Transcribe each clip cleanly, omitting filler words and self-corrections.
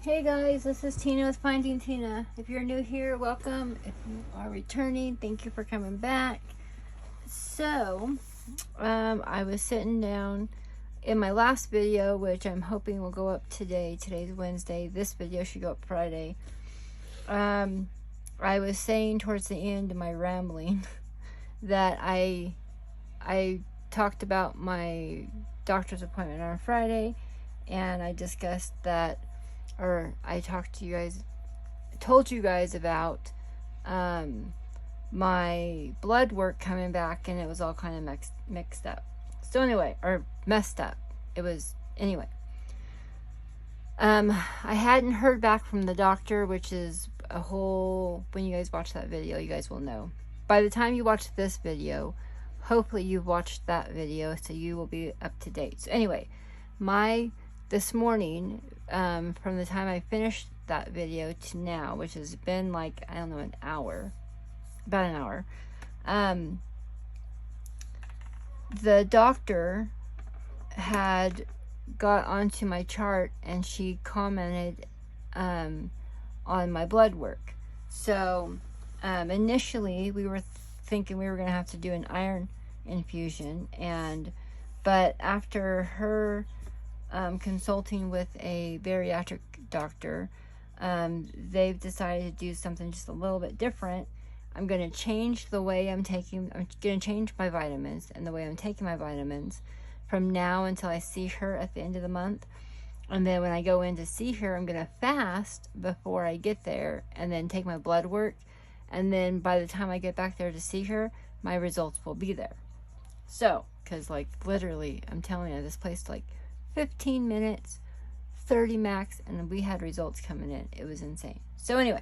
Hey guys, this is Tina with Finding Tina. If you're new here, welcome. If you are returning, thank you for coming back. So, I was sitting down in my last video, which I'm hoping will go up today. Today's Wednesday. This video should go up Friday. I was saying towards the end of my rambling that I talked about my doctor's appointment on Friday, and I discussed that, or I told you guys about my blood work coming back, and it was all kind of mixed up. So anyway, or messed up. Anyway. I hadn't heard back from the doctor, which is a whole, when you guys watch that video, you guys will know. By the time you watch this video, hopefully you've watched that video, so you will be up to date. So anyway, this morning, from the time I finished that video to now, which has been like, I don't know, about an hour, the doctor had got onto my chart, and she commented on my blood work. So initially we were thinking we were going to have to do an iron infusion, but after her consulting with a bariatric doctor, they've decided to do something just a little bit different. I'm going to change I'm going to change my vitamins and the way I'm taking my vitamins from now until I see her at the end of the month. And then when I go in to see her, I'm going to fast before I get there and then take my blood work. And then by the time I get back there to see her, my results will be there. So, because like literally, I'm telling you, this place like 15 minutes, 30 max, and we had results coming in. It was insane. So anyway,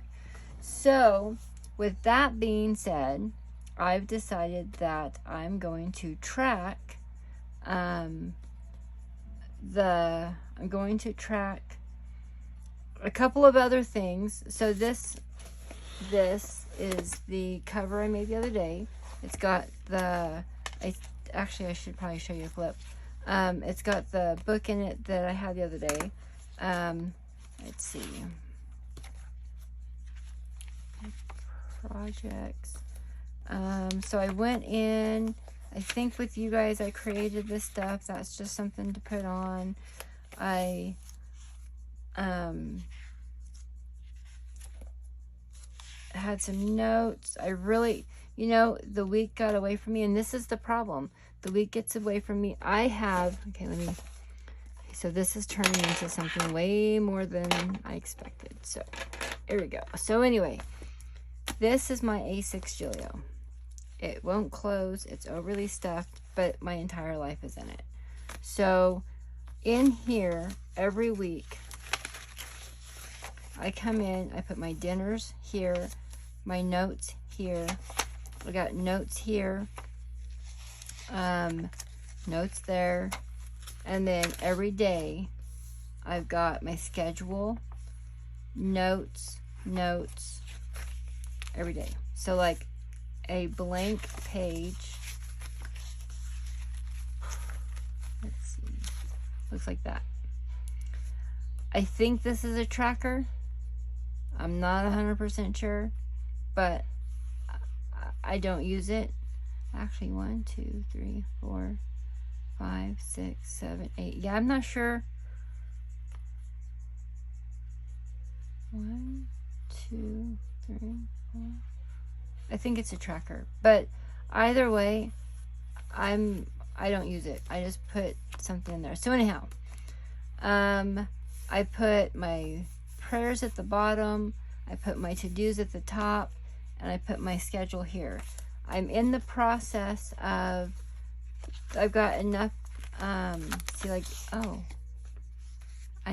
with that being said, I've decided that I'm going to track a couple of other things. So this is the cover I made the other day. It's got I should probably show you a clip. It's got the book in it that I had the other day. Let's see. Projects. So I went in, I think with you guys, I created this stuff. That's just something to put on. I had some notes. I really, the week got away from me, and this is the problem. The week gets away from me. So this is turning into something way more than I expected. So here we go. So anyway, this is my A6 Gillio. It won't close. It's overly stuffed, but my entire life is in it. So in here, every week, I come in, I put my dinners here, my notes here. I got notes here, notes there, and then every day I've got my schedule, notes, every day. So like a blank page, let's see, looks like that. I think this is a tracker. I'm not 100% sure, but I don't use it. Actually, 1, 2, 3, 4, 5, 6, 7, 8. Yeah, I'm not sure. 1, 2, 3, 4. I think it's a tracker, but either way, I don't use it. I just put something in there. So anyhow, I put my prayers at the bottom, I put my to-dos at the top, and I put my schedule here. I'm in the process of, I've got enough, I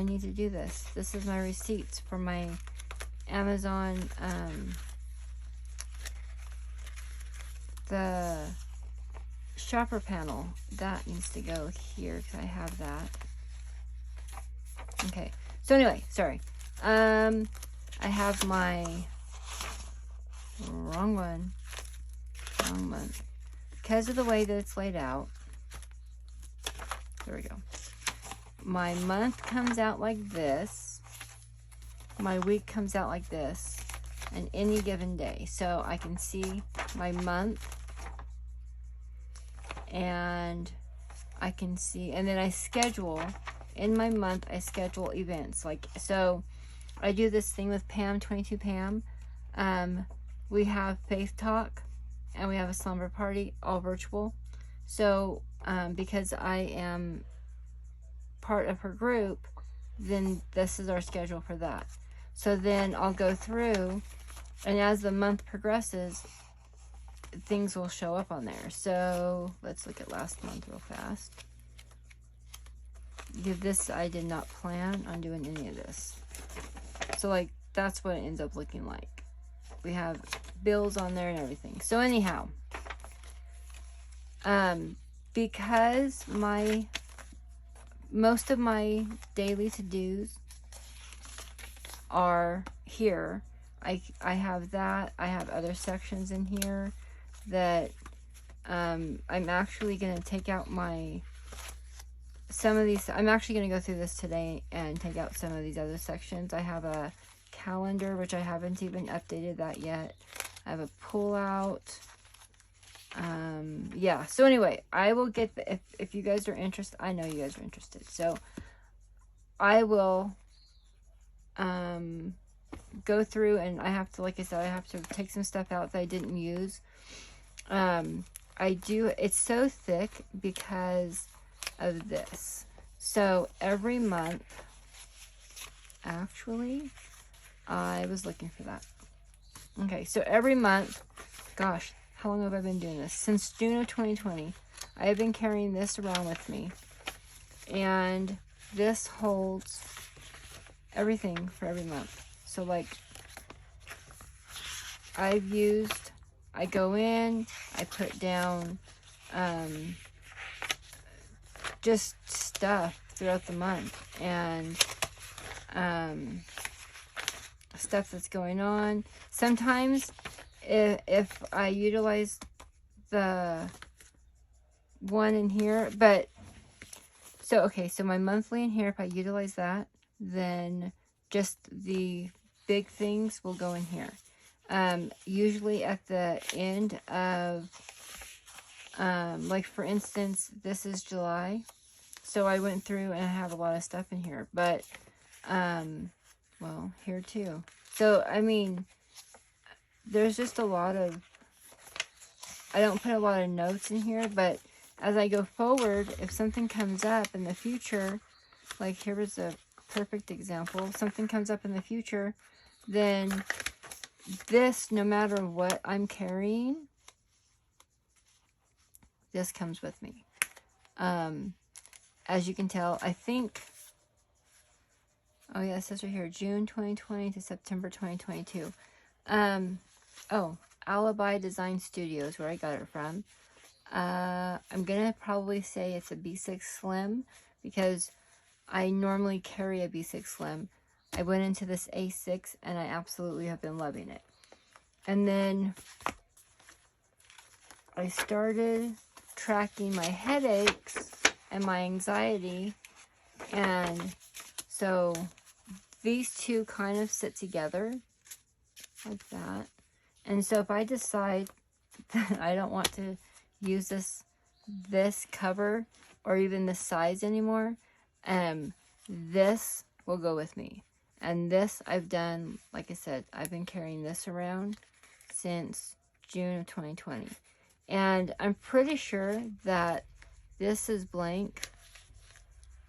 need to do this. This is my receipts for my Amazon, the shopper panel. That needs to go here because I have that. Okay, so anyway, sorry. I have my wrong one. Because of the way that it's laid out. There we go. My month comes out like this. my week comes out like this on any given day. So I can see my month, and I can see, and then I schedule, in my month, I schedule events. Like, so I do this thing with Pam, 22 Pam. We have Faith Talk, and we have a slumber party, all virtual. So, because I am part of her group, then this is our schedule for that. So then I'll go through, and as the month progresses, things will show up on there. So let's look at last month real fast. This, I did not plan on doing any of this. So like, that's what it ends up looking like. We have bills on there and everything. So anyhow, because most of my daily to-dos are here. I have that. I have other sections in here that I'm actually going to take out some of these. I'm actually going to go through this today and take out some of these other sections. I have a calendar, which I haven't even updated that yet. I have a pull out. Yeah, so anyway, I will get if you guys are interested. I know you guys are interested, so I will go through, and I have to, like I said, I have to take some stuff out that I didn't use. It's so thick because of this. So every month, actually, I was looking for that. Okay, so every month, gosh, how long have I been doing this? Since June of 2020. I have been carrying this around with me. And this holds everything for every month. So like, I go in, I put down just stuff throughout the month. And stuff that's going on. Sometimes if I utilize the one in here, but so okay, so my monthly in here, if I utilize that, then just the big things will go in here. Usually at the end of like for instance, this is July, so I went through and I have a lot of stuff in here, but well, here too. So I mean, there's just a lot of, I don't put a lot of notes in here, but as I go forward, if something comes up in the future, like here was a perfect example, something comes up in the future, then this, no matter what I'm carrying, this comes with me. As you can tell, I think, oh yeah, it says right here, June 2020 to September 2022. Oh, Alibi Design Studios, where I got it from. I'm gonna probably say it's a B6 Slim, because I normally carry a B6 Slim. I went into this A6 and I absolutely have been loving it. And then I started tracking my headaches and my anxiety, and so these two kind of sit together like that. And so if I decide that I don't want to use this cover or even this size anymore, this will go with me. And this I've done, like I said, I've been carrying this around since June of 2020. And I'm pretty sure that this is blank,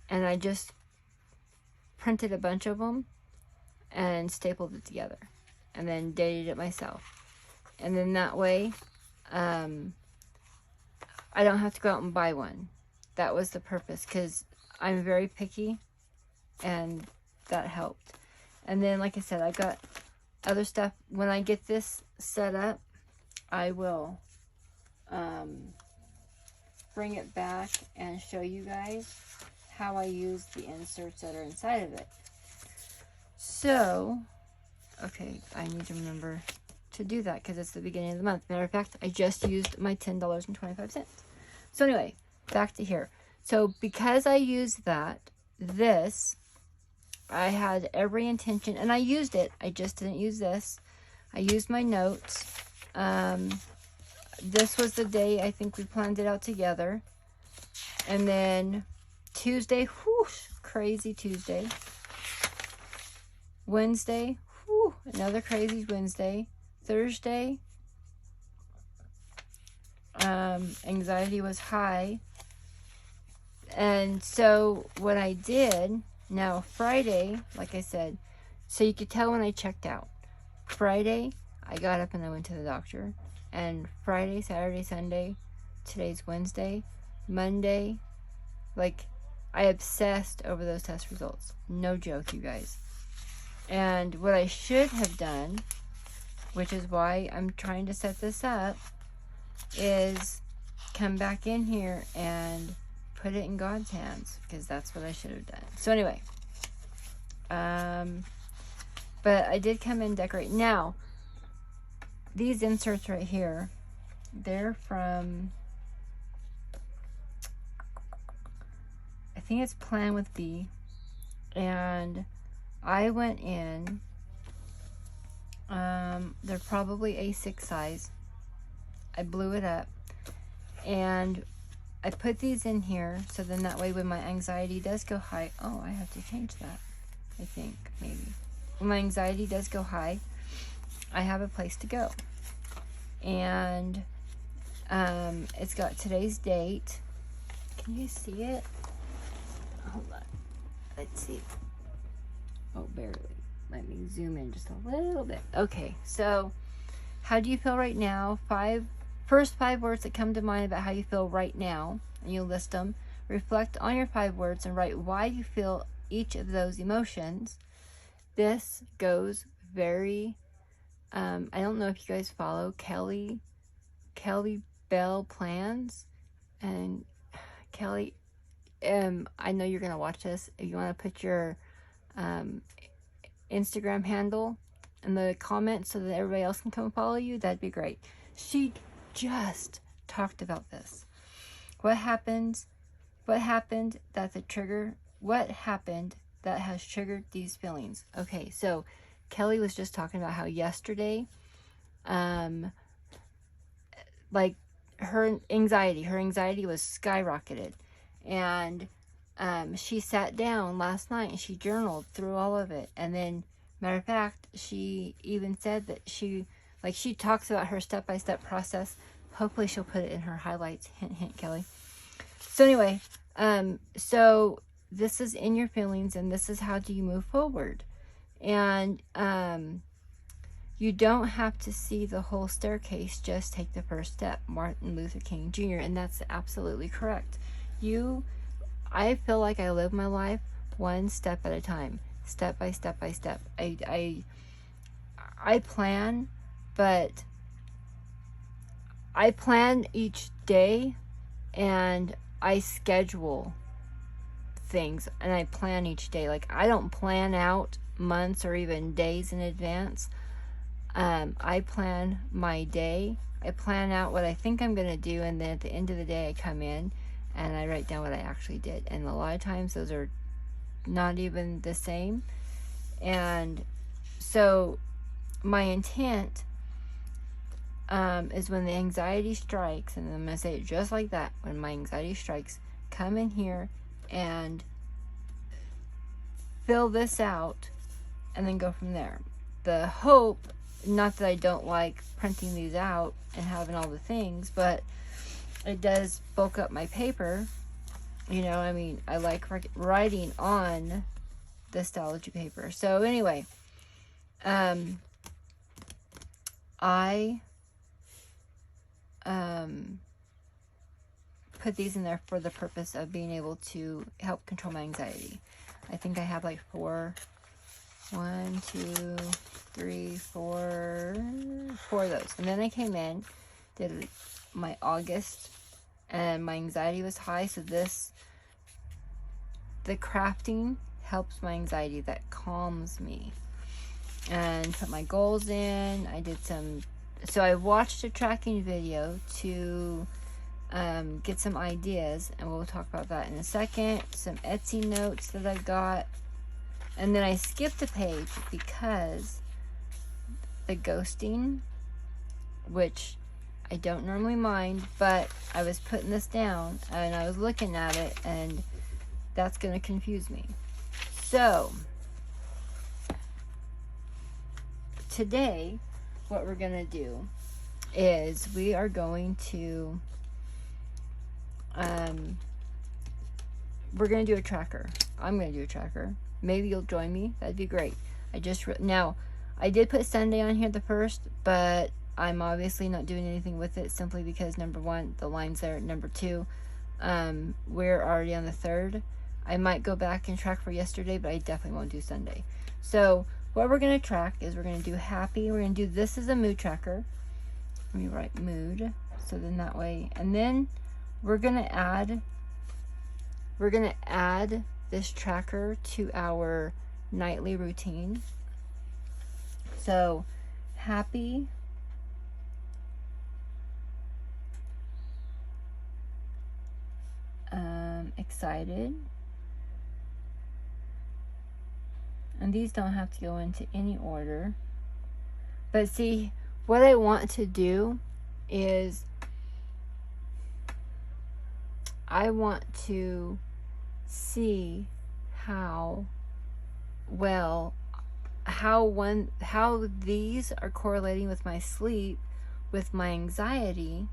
and I just printed a bunch of them and stapled it together and then dated it myself. And then that way, I don't have to go out and buy one. That was the purpose, because I'm very picky, and that helped. And then, like I said, I got other stuff. When I get this set up, I will bring it back and show you guys how I use the inserts that are inside of it. So, okay, I need to remember to do that because it's the beginning of the month. Matter of fact, I just used my $10.25. So anyway, back to here. So because I used that, this I had every intention, and I used it. I just didn't use this. I used my notes. This was the day I think we planned it out together. And then Tuesday, whoosh, crazy Tuesday. Wednesday, whew, another crazy Wednesday. Thursday, anxiety was high. And so what I did, now Friday, like I said, so you could tell when I checked out. Friday, I got up and I went to the doctor. And Friday, Saturday, Sunday, today's Wednesday, Monday, like, I obsessed over those test results. No joke, you guys. And what I should have done, which is why I'm trying to set this up, is come back in here and put it in God's hands, because that's what I should have done. So anyway, but I did come in and decorate. Now, these inserts right here, they're from, I think it's Plan with B, and I went in, they're probably A6 size. I blew it up, and I put these in here, so then that way when my anxiety does go high, oh, I have to change that, I think, maybe. When my anxiety does go high, I have a place to go. And it's got today's date. Can you see it? Hold on. Let's see. Oh, barely. Let me zoom in just a little bit. Okay, so how do you feel right now? First five words that come to mind about how you feel right now, and you list them. Reflect on your 5 words and write why you feel each of those emotions. This goes very, I don't know if you guys follow Kelly Bell Plans, and Kelly, I know you're going to watch this. If you want to put your Instagram handle in the comments so that everybody else can come follow you, that'd be great. She just talked about this. What happened that has triggered these feelings? Okay, so Kelly was just talking about how yesterday, like her anxiety was skyrocketed, and she sat down last night and she journaled through all of it. And then, matter of fact, she even said that she talks about her step-by-step process. Hopefully she'll put it in her highlights. Hint, hint, Kelly. So anyway, so this is in your feelings, and this is how do you move forward. And you don't have to see the whole staircase, just take the first step. Martin Luther King Jr., and that's absolutely correct. I feel like I live my life one step at a time, step by step by step. I plan, but I plan each day, and I schedule things, and I plan each day. Like, I don't plan out months or even days in advance. I plan my day. I plan out what I think I'm going to do, and then at the end of the day I come in and I write down what I actually did. And a lot of times those are not even the same. And so my intent is when the anxiety strikes, and I'm going to say it just like that, when my anxiety strikes, come in here and fill this out and then go from there. The hope, not that I don't like printing these out and having all the things, but it does bulk up my paper. You know, I mean, I like writing on the Stalogy paper. So anyway, I put these in there for the purpose of being able to help control my anxiety. I think I have like 4 of those. And then I came in, did my August, and my anxiety was high, so the crafting helps my anxiety, that calms me. And put my goals in. So I watched a tracking video to get some ideas, and we'll talk about that in a second. Some Etsy notes that I got, And then I skipped a page because the ghosting, which I don't normally mind, but I was putting this down and I was looking at it, and that's going to confuse me. So today, what we're going to do is we are going to we're going to do a tracker. I'm going to do a tracker. Maybe you'll join me. That'd be great. Now I did put Sunday on here the first, but I'm obviously not doing anything with it simply because, number one, the line's there. Number two, we're already on the 3rd. I might go back and track for yesterday, but I definitely won't do Sunday. So what we're going to track is we're going to do happy. We're going to do this as a mood tracker. Let me write mood. So then that way, and then we're going to add this tracker to our nightly routine. So happy, excited, and these don't have to go into any order. But see, what I want to do is I want to see how these are correlating with my sleep, with my anxiety,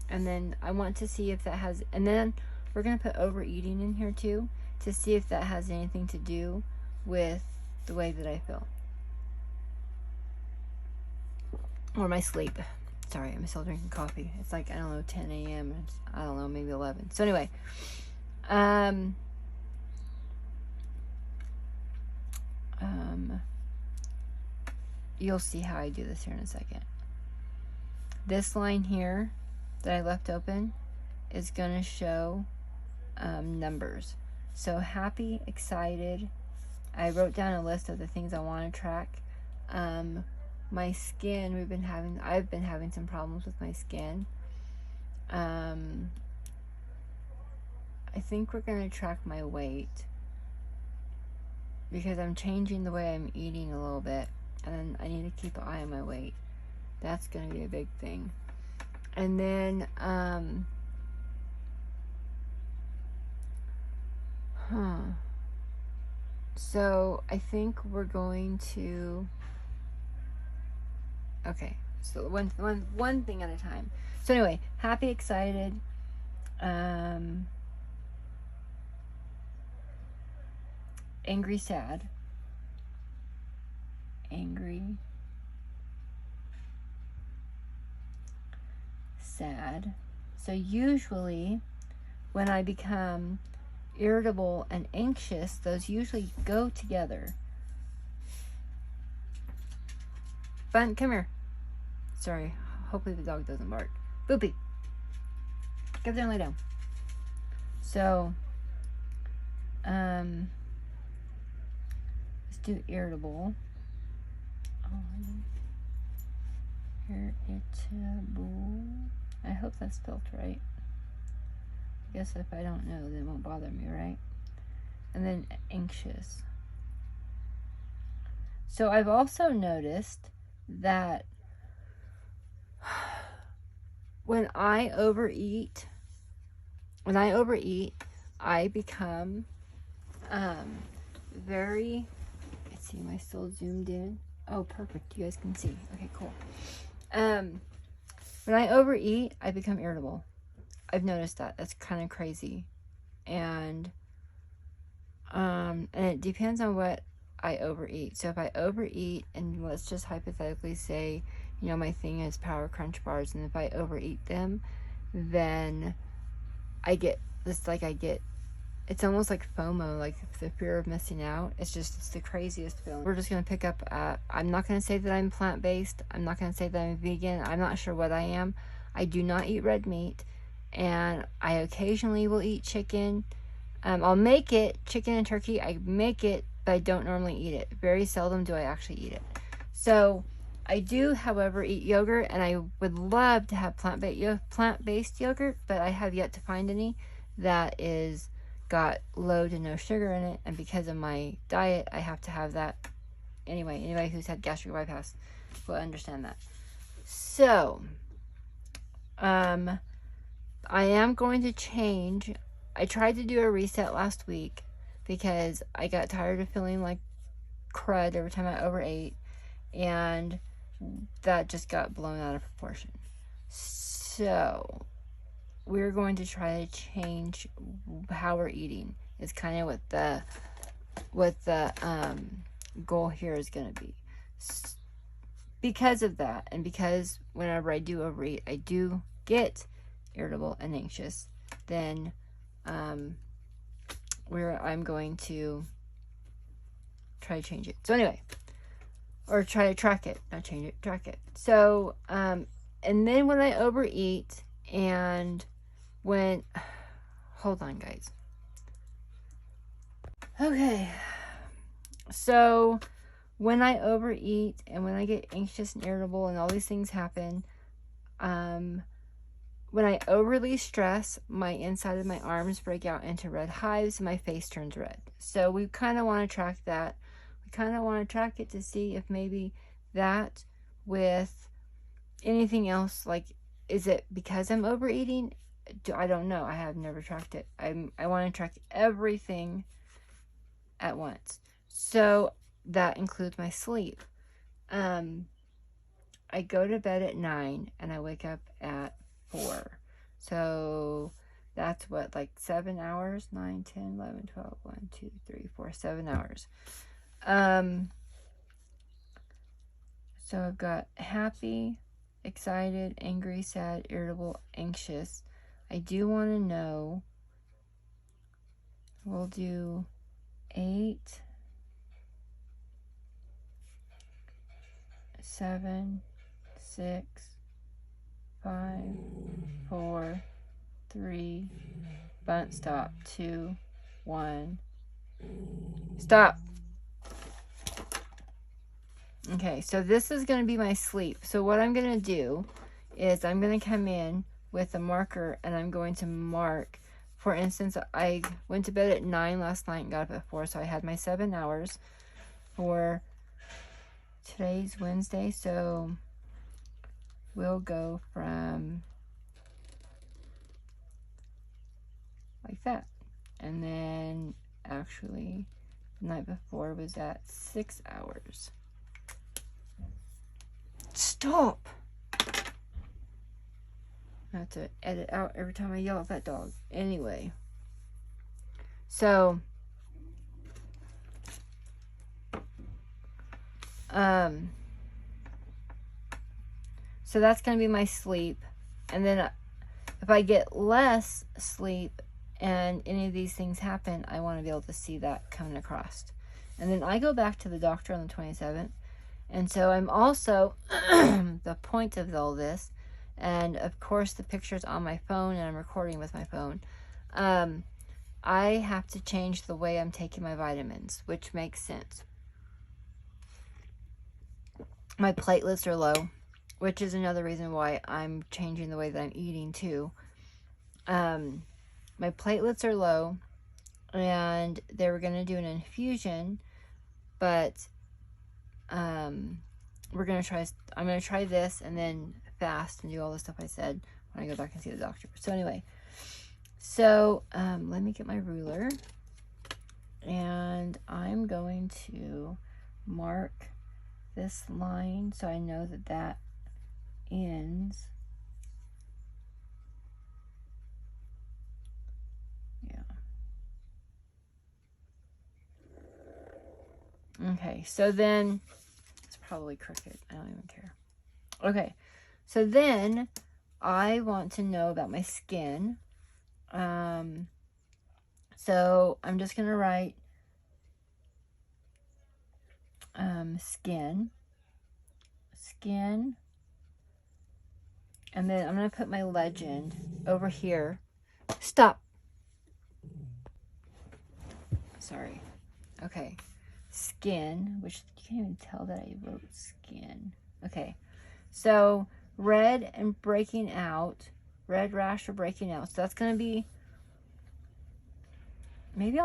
and then I want to see if that has, and then we're going to put overeating in here too, to see if that has anything to do with the way that I feel. Or my sleep. Sorry, I'm still drinking coffee. It's like, I don't know, 10 a.m. I don't know, maybe 11. So anyway, you'll see how I do this here in a second. This line here that I left open is going to show numbers. So happy, excited. I wrote down a list of the things I want to track. My skin, I've been having some problems with my skin. I think we're going to track my weight because I'm changing the way I'm eating a little bit, and I need to keep an eye on my weight. That's going to be a big thing. And then so I think we're going to, okay, so one thing at a time. So anyway, happy, excited, angry, sad, angry, sad. So usually when I become irritable and anxious, those usually go together. Bun, come here. Sorry, hopefully the dog doesn't bark. Boopy, get there and lay down. So let's do irritable. Irritable. I hope that's spelled right. I guess if I don't know, then it won't bother me, right? And then anxious. So I've also noticed that when I overeat, I become very, let's see, am I still zoomed in? Oh, perfect. You guys can see. Okay, cool. When I overeat, I become irritable. I've noticed that. That's kind of crazy. And it depends on what I overeat. So if I overeat, and let's just hypothetically say, you know, my thing is Power Crunch bars, and if I overeat them, then I get this, like, it's almost like FOMO, like the fear of missing out. It's the craziest feeling. We're just going to pick up, I'm not going to say that I'm plant-based. I'm not going to say that I'm vegan. I'm not sure what I am. I do not eat red meat, and I occasionally will eat chicken. I'll make it, chicken and turkey, I make it, but I don't normally eat it. Very seldom do I actually eat it. So I do, however, eat yogurt, and I would love to have plant-based yogurt, but I have yet to find any that is got low to no sugar in it, and because of my diet, I have to have that. Anyway, anybody who's had gastric bypass will understand that. So, I am going to change. I tried to do a reset last week because I got tired of feeling like crud every time I overate, and that just got blown out of proportion. So, we're going to try to change how we're eating. Is kind of what the goal here is going to be. Because of that, and because whenever I do overeat, I do get irritable and anxious, then I'm going to try to change it. So anyway, or try to track it, not change it, track it. So and then when I overeat, and when, hold on guys. Okay, so when I overeat and when I get anxious and irritable and all these things happen, when I overly stress, my inside of my arms break out into red hives and my face turns red. So we kind of want to track that. We kind of want to track it to see if maybe that with anything else, like, is it because I'm overeating? I don't know. I have never tracked it. I want to track everything at once. So that includes my sleep. I go to bed at 9 and I wake up at 4. So that's what, like 7 hours? 9, 10, 11, 12, 1, 2, 3, 4, 7 hours. So I've got happy, excited, angry, sad, irritable, anxious. I do want to know, we'll do 8, 7, 6, 5, 4, 3, bunt stop, 2, 1, stop. Okay, so this is going to be my sleep. So what I'm going to do is I'm going to come in with a marker and I'm going to mark, for instance, I went to bed at 9 last night and got up at 4, so I had my 7 hours for today's Wednesday, so we'll go from like that. And then actually the night before was at 6 hours. Stop! I have to edit out every time I yell at that dog. Anyway, so so that's going to be my sleep. And then if I get less sleep and any of these things happen, I want to be able to see that coming across. And then I go back to the doctor on the 27th. And so I'm also, the point of all this, and of course the picture's on my phone and I'm recording with my phone, I have to change the way I'm taking my vitamins, which makes sense. My platelets are low, which is another reason why I'm changing the way that I'm eating too. My platelets are low, and they were going to do an infusion, but I'm going to try this and then fast and do all the stuff I said when I go back and see the doctor. So anyway, so let me get my ruler, and I'm going to mark this line so I know that that ends. Yeah. Okay, so then it's probably crooked. I don't even care. Okay, so then I want to know about my skin. So I'm just gonna write skin, and then I'm gonna put my legend over here. Stop. Sorry. Okay. Skin, which you can't even tell that I wrote skin. Okay. So red and breaking out, red rash or breaking out. So that's going to be maybe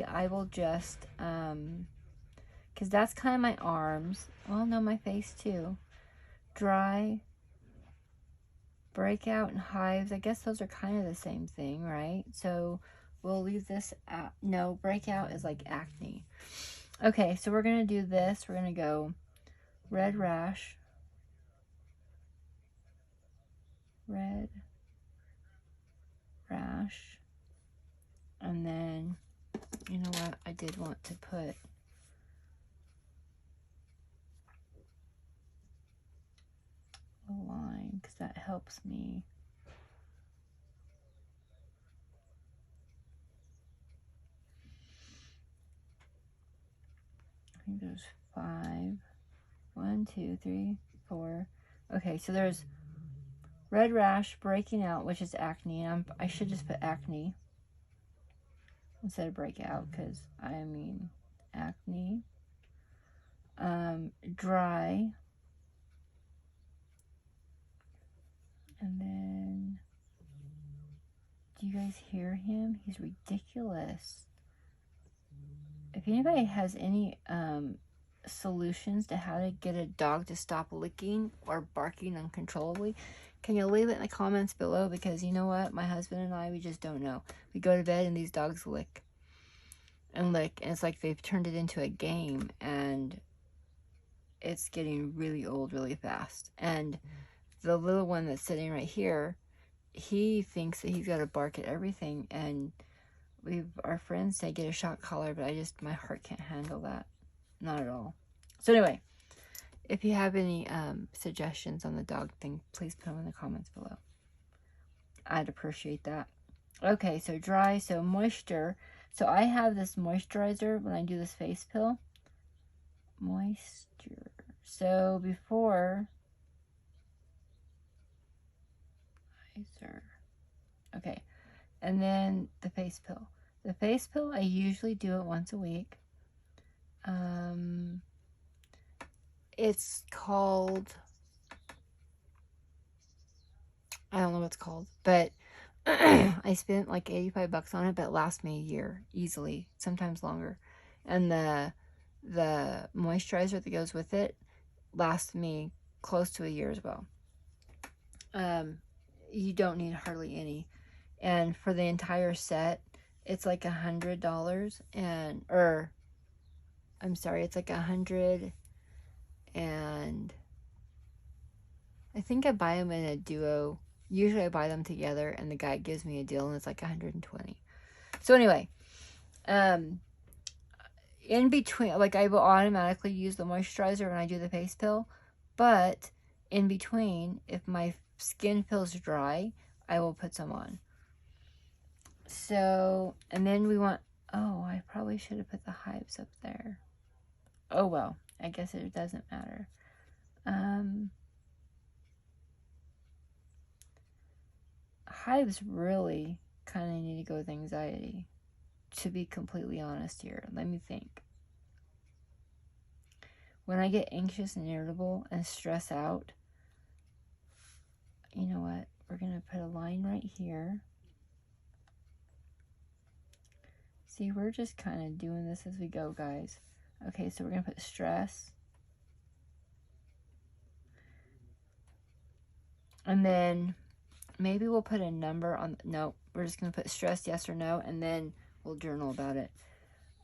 I will just, because that's kind of my arms. Oh, no, my face too. Dry, breakout, and hives. I guess those are kind of the same thing, right? So we'll leave this out. No, breakout is like acne. Okay, so we're going to do this. We're going to go red rash, red rash, and then, you know what, I did want to put a line because that helps me. I think there's 5. 1, 2, 3, 4. Okay, so there's red rash, breaking out, which is acne. I should just put acne instead of breakout because I mean acne. Dry. And then, do you guys hear him? He's ridiculous. If anybody has any solutions to how to get a dog to stop licking or barking uncontrollably, can you leave it in the comments below? Because you know what? My husband and I, we just don't know. We go to bed and these dogs lick and lick. And it's like they've turned it into a game. And it's getting really old really fast. And the little one that's sitting right here, he thinks that he's got to bark at everything. And our friends say get a shock collar, but my heart can't handle that. Not at all. So anyway, if you have any suggestions on the dog thing, please put them in the comments below. I'd appreciate that. Okay, so dry, so moisture. So I have this moisturizer when I do this face pill. Moisture. So before, okay, and then the face pill. The face pill, I usually do it once a week. It's called, I don't know what it's called, but I spent like 85 bucks on it, but it lasts me a year easily, sometimes longer. And the moisturizer that goes with it lasts me close to a year as well. You don't need hardly any. And for the entire set, it's like $100 it's like 100, and I think I buy them in a duo. Usually I buy them together and the guy gives me a deal and it's like 120. So anyway, in between, like I will automatically use the moisturizer when I do the face pill, but in between, if my skin feels dry, I will put some on. So, and then we want, oh, I probably should have put the hives up there. Oh well, I guess it doesn't matter. Hives really kind of need to go with anxiety, to be completely honest here. Let me think. When I get anxious and irritable and stress out, you know what? We're going to put a line right here. See, we're just kind of doing this as we go, guys. Okay, so we're going to put stress. And then maybe we'll put a number on, no, we're just going to put stress, yes or no, and then we'll journal about it.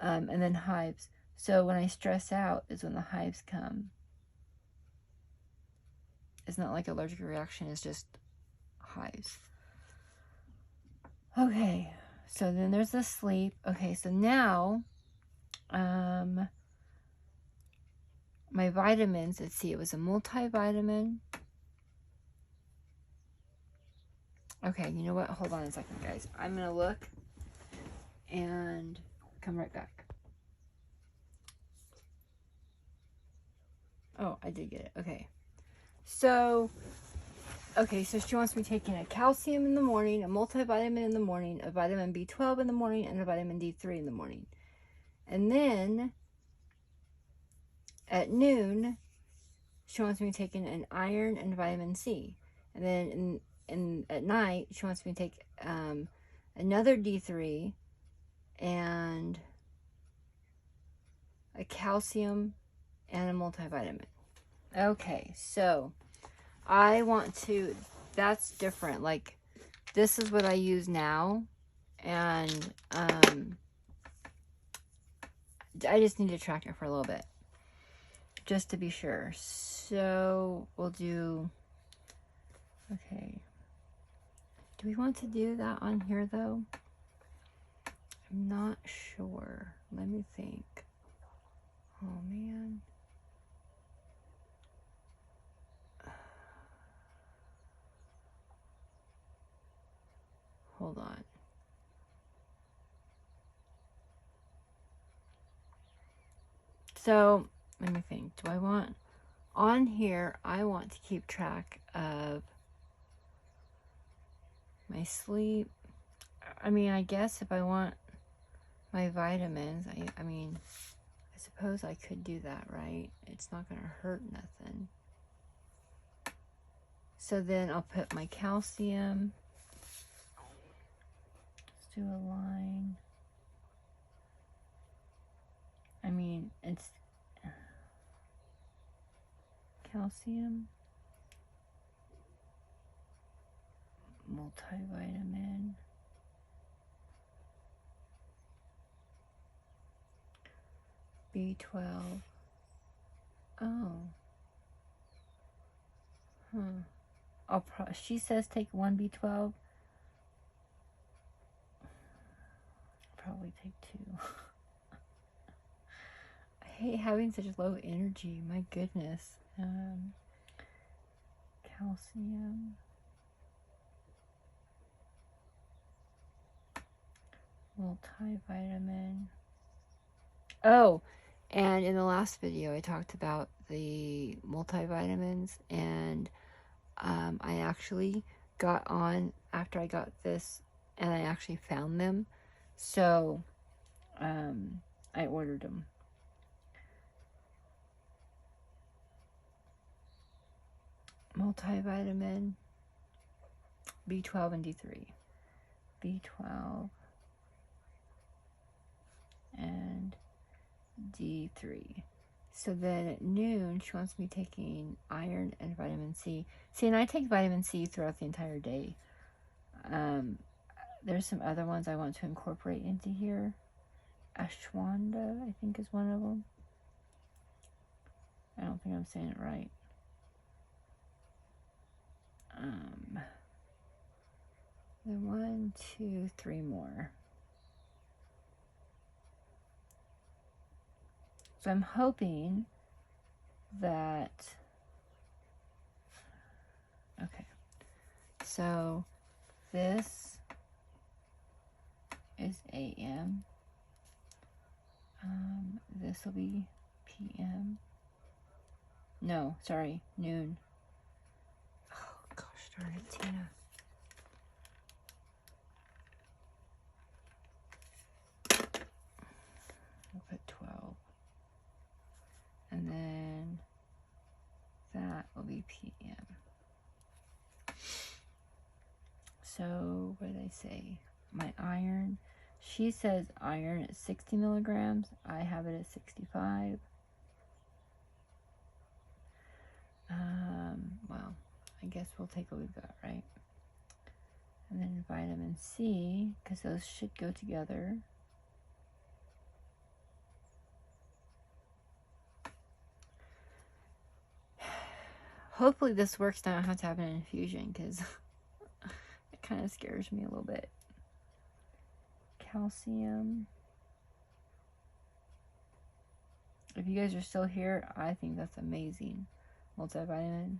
And then hives. So when I stress out is when the hives come. It's not like allergic reaction, it's just hives. Okay, so then there's the sleep. Okay, so now, my vitamins, let's see, it was a multivitamin. Okay, you know what? Hold on a second, guys. I'm going to look and come right back. Oh, I did get it. Okay. So she wants me taking a calcium in the morning, a multivitamin in the morning, a vitamin B12 in the morning, and a vitamin D3 in the morning. And then at noon, she wants me taking an iron and vitamin C. And then at night, she wants me to take another D3 and a calcium and a multivitamin. Okay, so I want to, that's different. Like, this is what I use now, and I just need to track it for a little bit, just to be sure. So we'll do, okay. Do we want to do that on here though? I'm not sure. Let me think. Oh man. Hold on. So let me think. Do I want on here? I want to keep track of my sleep. I mean, I guess if I want my vitamins, I mean, I suppose I could do that, right? It's not going to hurt nothing. So then I'll put my calcium. Let's do a line. I mean, it's calcium, multivitamin, B12. Oh. She says take one B12. I'll probably take 2. I hate having such low energy. My goodness. Calcium. Multivitamin. Oh, and in the last video I talked about the multivitamins, and I actually got on after I got this, and I actually found them, so I ordered them. Multivitamin, B12 and D3. B12 and D3. So then at noon, she wants me taking iron and vitamin C. See, and I take vitamin C throughout the entire day. There's some other ones I want to incorporate into here. Ashwanda, I think, is one of them. I don't think I'm saying it right. Then 1, 2, 3 more. So I'm hoping that, okay, so this is AM, this will be PM, no, sorry, noon. Oh gosh darn it, Tina. We'll put 12. And then that will be PM. So what did I say? My iron. She says iron at 60 milligrams. I have it at 65. Well, I guess we'll take what we've got, right? And then vitamin C, because those should go together. Hopefully this works. I don't have to have an infusion, because it kind of scares me a little bit. Calcium. If you guys are still here, I think that's amazing. Multivitamin.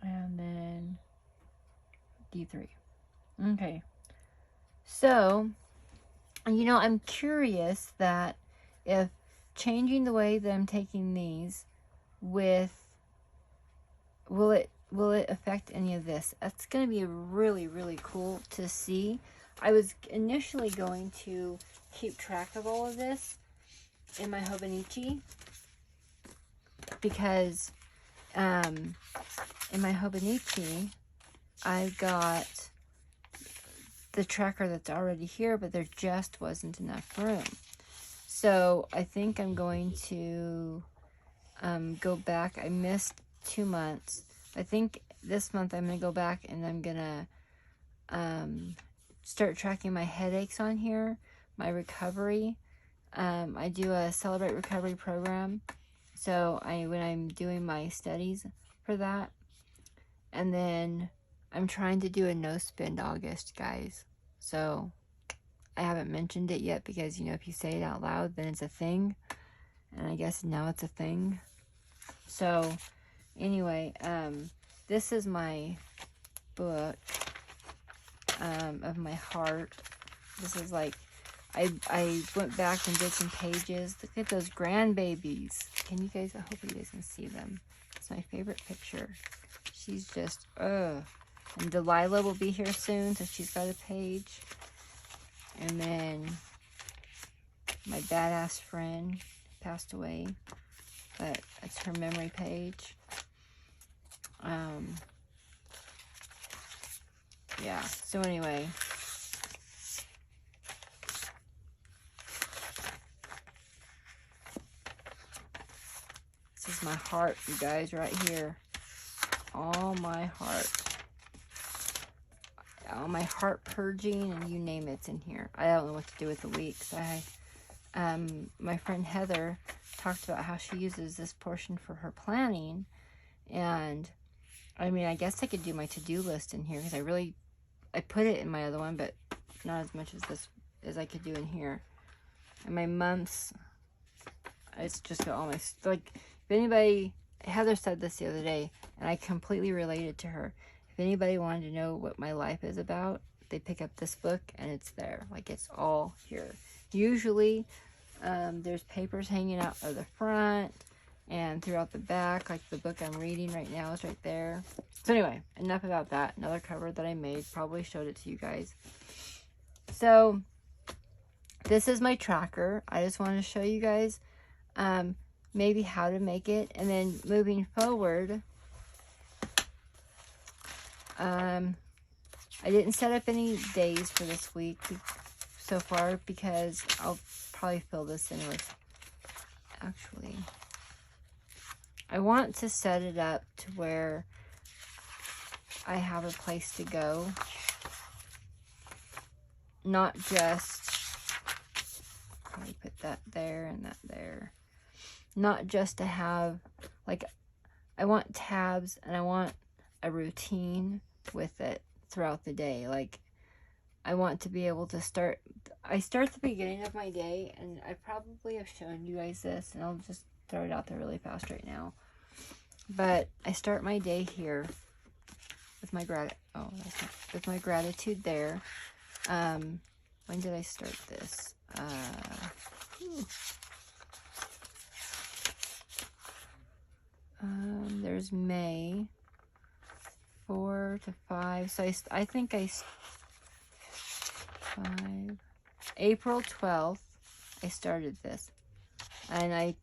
And then D3. Okay. So, you know, I'm curious that if changing the way that I'm taking these will it affect any of this? That's going to be really, really cool to see. I was initially going to keep track of all of this in my Hobonichi, because in my Hobonichi, I've got the tracker that's already here, but there just wasn't enough room. So I think I'm going to go back. I missed 2 months. I think this month I'm going to go back and I'm going to start tracking my headaches on here, my recovery. I do a Celebrate Recovery program. So when I'm doing my studies for that. And then I'm trying to do a no spend August, guys. So I haven't mentioned it yet because, you know, if you say it out loud, then it's a thing. And I guess now it's a thing. So anyway, this is my book of my heart. This is like, I went back and did some pages. Look at those grandbabies. Can you guys, I hope you guys can see them. It's my favorite picture. She's just, ugh. And Delilah will be here soon, so she's got a page. And then my badass friend passed away, but it's her memory page. Yeah, so anyway. This is my heart, you guys, right here. All my heart. All my heart purging, and you name it's in here. I don't know what to do with the weeks. My friend Heather talked about how she uses this portion for her planning, and I mean, I guess I could do my to-do list in here because I put it in my other one, but not as much as this as I could do in here. And my months, it's just got all my, like, if anybody, Heather said this the other day, and I completely related to her. If anybody wanted to know what my life is about, they pick up this book and it's there. Like, it's all here. Usually, there's papers hanging out of the front and throughout the back. Like, the book I'm reading right now is right there. So anyway, enough about that. Another cover that I made. Probably showed it to you guys. So, this is my tracker. I just wanted to show you guys maybe how to make it. And then moving forward, I didn't set up any days for this week so far because I'll probably fill this in with, actually, I want to set it up to where I have a place to go. Not just, probably put that there and that there. Not just to have, like, I want tabs and I want a routine with it throughout the day. Like, I want to be able to start, I start the beginning of my day, and I probably have shown you guys this, and I'll just throw it out there really fast right now. But I start my day here with my with my gratitude there. When did I start this? There's May 4 to 5. So I think April 12th, I started this. And I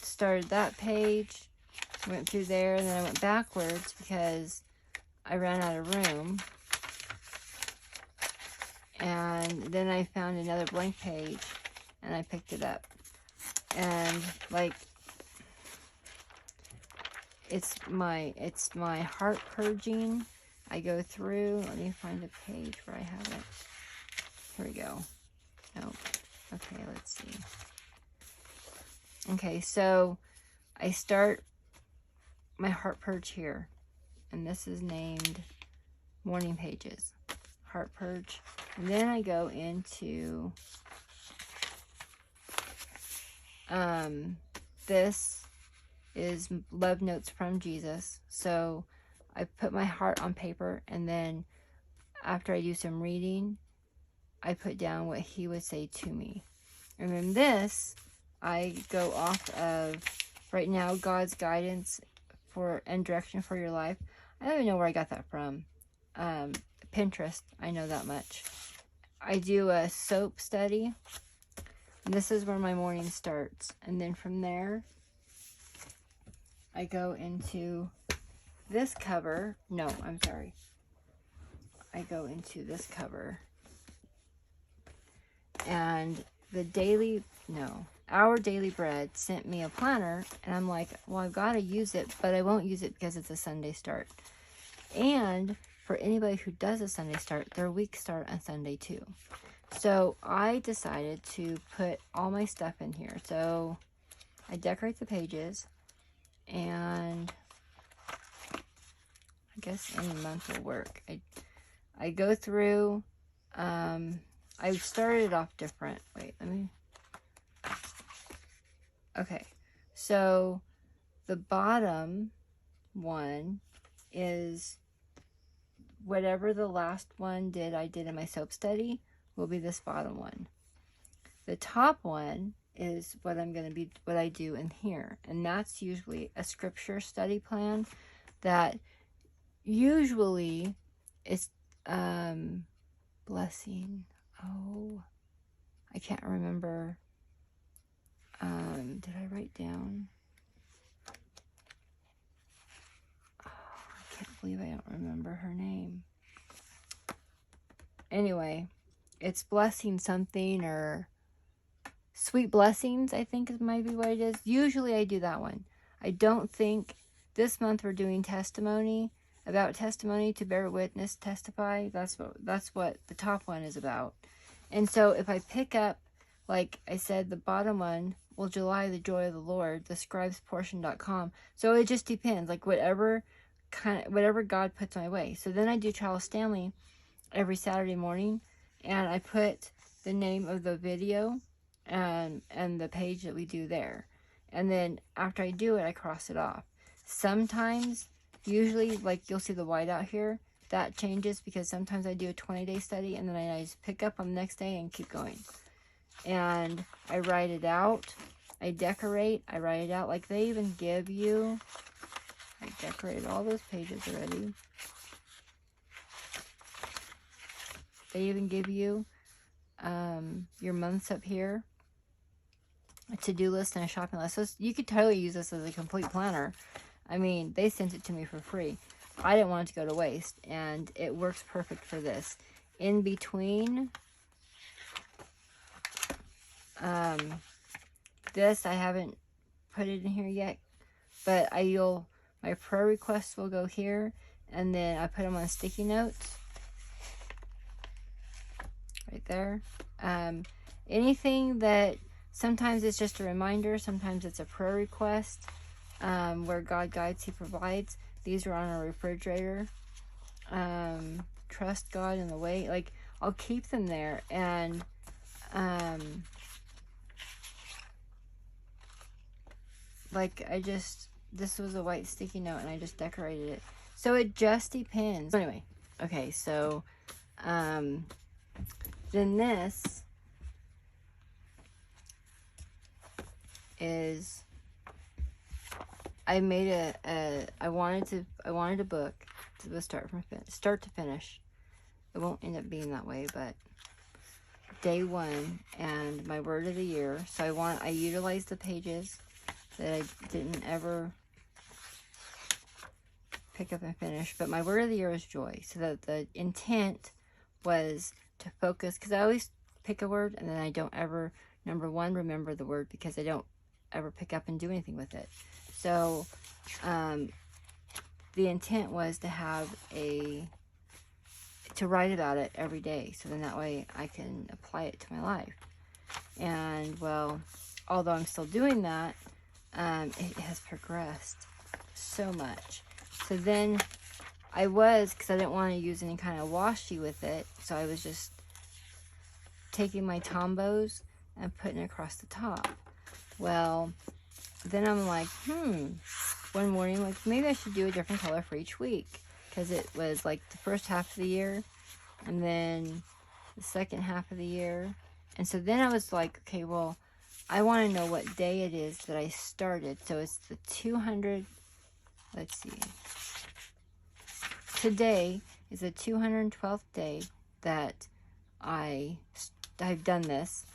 started that page, went through there, and then I went backwards because I ran out of room. And then I found another blank page, and I picked it up. And, like, it's my heart purging. I go through, let me find a page where I have it. Here we go. Oh, okay, let's see. Okay, so I start my heart purge here, and this is named Morning Pages, Heart Purge. And then I go into this is Love Notes from Jesus. So I put my heart on paper, and then after I do some reading, I put down what he would say to me. And then this, I go off of, right now, God's guidance and direction for your life. I don't even know where I got that from. Pinterest, I know that much. I do a soap study. And this is where my morning starts. And then from there, I go into this cover. No, I'm sorry. I go into this cover. And Our Daily Bread sent me a planner, and I'm like, well, I've got to use it, but I won't use it because it's a Sunday start. And for anybody who does a Sunday start, their week start on Sunday too. So I decided to put all my stuff in here. So I decorate the pages, and I guess any month will work. I go through, I started off different. Wait, okay. So the bottom one is whatever the last one I did in my soap study will be this bottom one. The top one is what I do in here. And that's usually a scripture study plan that usually is, blessing. Oh, I can't remember. Did I write down? Oh, I can't believe I don't remember her name. Anyway, it's blessing something, or sweet blessings, I think might be what it is. Usually I do that one. I don't think this month we're doing testimony, about testimony, to bear witness, testify. That's what the top one is about. And so if I pick up, like I said, the bottom one, well, July, the joy of the Lord, thescribesportion.com. So it just depends, like whatever God puts my way. So then I do Charles Stanley every Saturday morning, and I put the name of the video and the page that we do there. And then after I do it, I cross it off. Sometimes, usually, like you'll see the white out here, that changes because sometimes I do a 20-day study, and then I just pick up on the next day and keep going. And I write it out. I decorate. I write it out. Like they even give you, I decorated all those pages already. They even give you your months up here, a to-do list and a shopping list. So you could totally use this as a complete planner. I mean, they sent it to me for free. I didn't want it to go to waste, and it works perfect for this. In between this, I haven't put it in here yet, but my prayer requests will go here, and then I put them on sticky notes right there. Anything that sometimes it's just a reminder, sometimes it's a prayer request, where God guides, He provides. These are on our refrigerator. Trust God in the way. Like, I'll keep them there, and this was a white sticky note, and I just decorated it. So it just depends. Anyway, okay, so then this is, I made I wanted a book to start to finish. It won't end up being that way, but day one and my word of the year. So I utilized the pages that I didn't ever pick up and finish, but my word of the year is joy. So that the intent was to focus, because I always pick a word and then I don't ever, number one, remember the word, because I don't ever pick up and do anything with it. So the intent was to write about it every day, so then that way I can apply it to my life. And well, although I'm still doing that, it has progressed so much. So then because I didn't want to use any kind of washi with it, so I was just taking my Tombos and putting it across the top. Well, then I'm like, one morning, like, maybe I should do a different color for each week, because it was like the first half of the year and then the second half of the year. And so then I was like, okay, well, I want to know what day it is that I started. So it's the 200, let's see. Today is the 212th day that I've done this,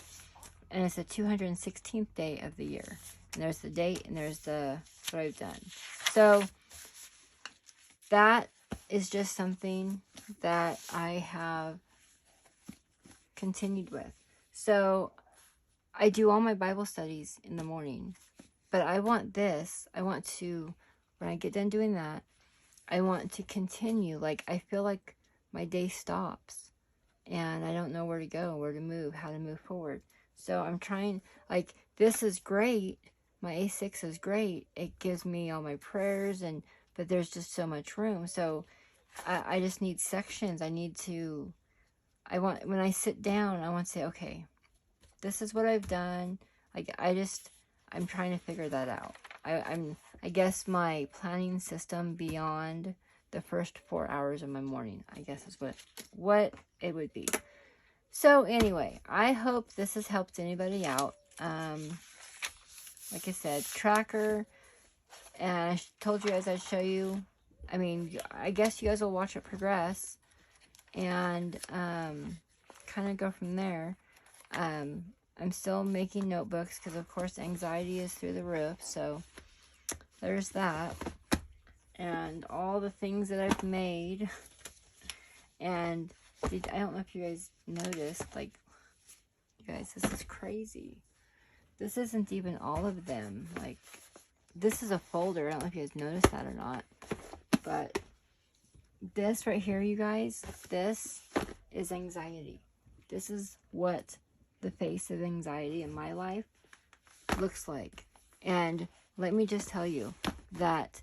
and it's the 216th day of the year. and there's the date, and there's what I've done. So that is just something that I have continued with. So I do all my Bible studies in the morning, but I want to, when I get done doing that, I want to continue. Like, I feel like my day stops and I don't know where to go, where to move, how to move forward. So I'm trying, like, this is great. My A6 is great. It gives me all my prayers, but there's just so much room. So I just need sections. When I sit down, I want to say, okay, this is what I've done. Like, I'm trying to figure that out. I guess my planning system beyond the first 4 hours of my morning, I guess is what it would be. So anyway, I hope this has helped anybody out. Like I said, tracker, and I told you guys I'd show you. I mean, I guess you guys will watch it progress and kind of go from there. I'm still making notebooks because, of course, anxiety is through the roof. So there's that. And all the things that I've made. And I don't know if you guys noticed, like, you guys, this is crazy. This isn't even all of them. Like, this is a folder. I don't know if you guys noticed that or not. But this right here, you guys, this is anxiety. This is what the face of anxiety in my life looks like. And let me just tell you that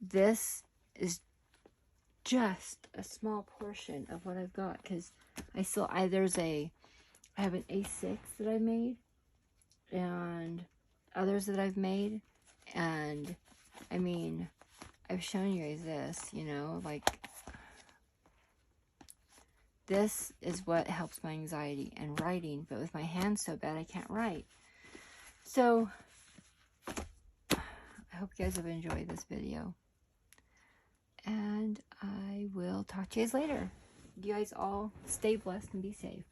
this is just a small portion of what I've got, because I have an A6 that I made and others that I've made, and I mean, I've shown you guys this, you know, like, this is what helps my anxiety and writing, but with my hands so bad I can't write. So I hope you guys have enjoyed this video, and I will talk to you guys later. You guys all stay blessed and be safe.